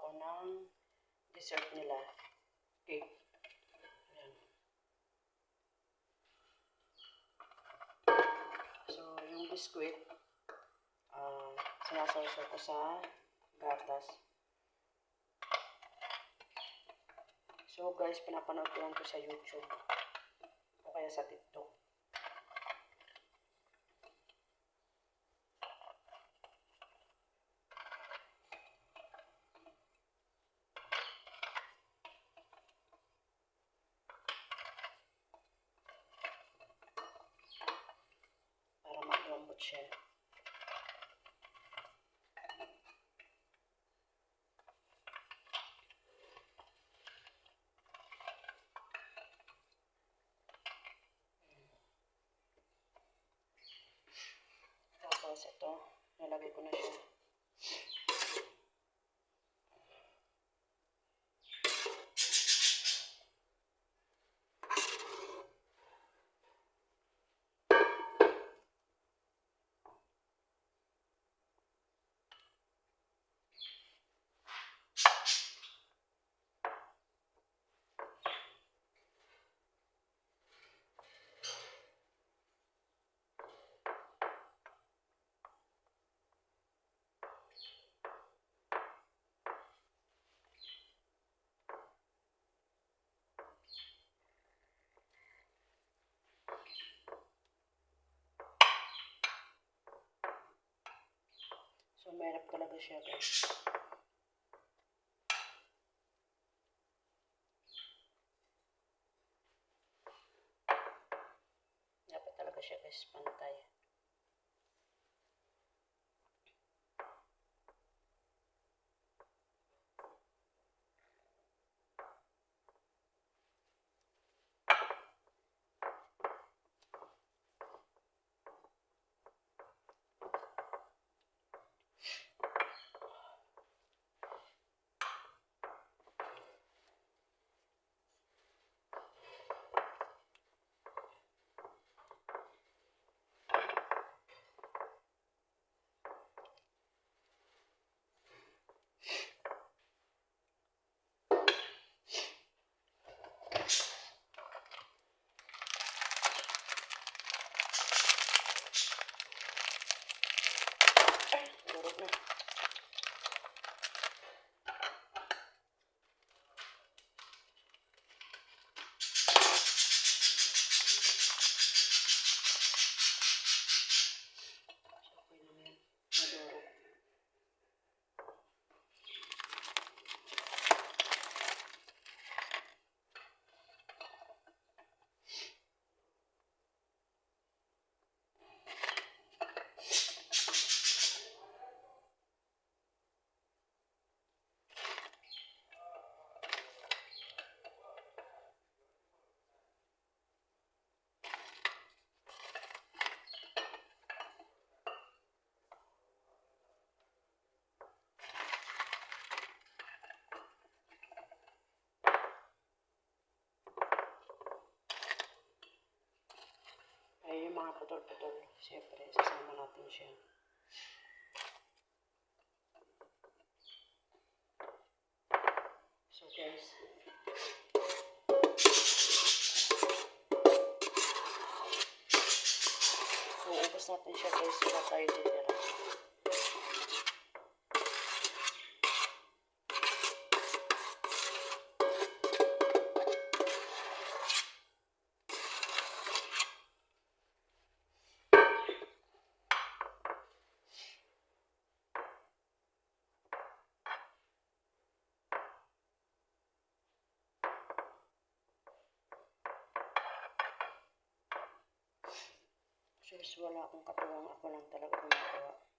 ako ng dessert nila. Cake. Ayan. So, yung biskuit, sinasawsaw ko sa gatas. So guys, pinapanood ko lang ko sa YouTube o kaya sa TikTok. Para maglambot siya. Tapos ito, nalagay ko na siya. So, mahirap talaga siya, guys. Dapat talaga siya, guys, pantay. Durog na. Ay, yung mga putol-putol, siyempre, sasama natin siya. So, guys, uubos natin siya, guys, wala tayo dito. Wala akong katuwang, ako lang talaga gumagawa.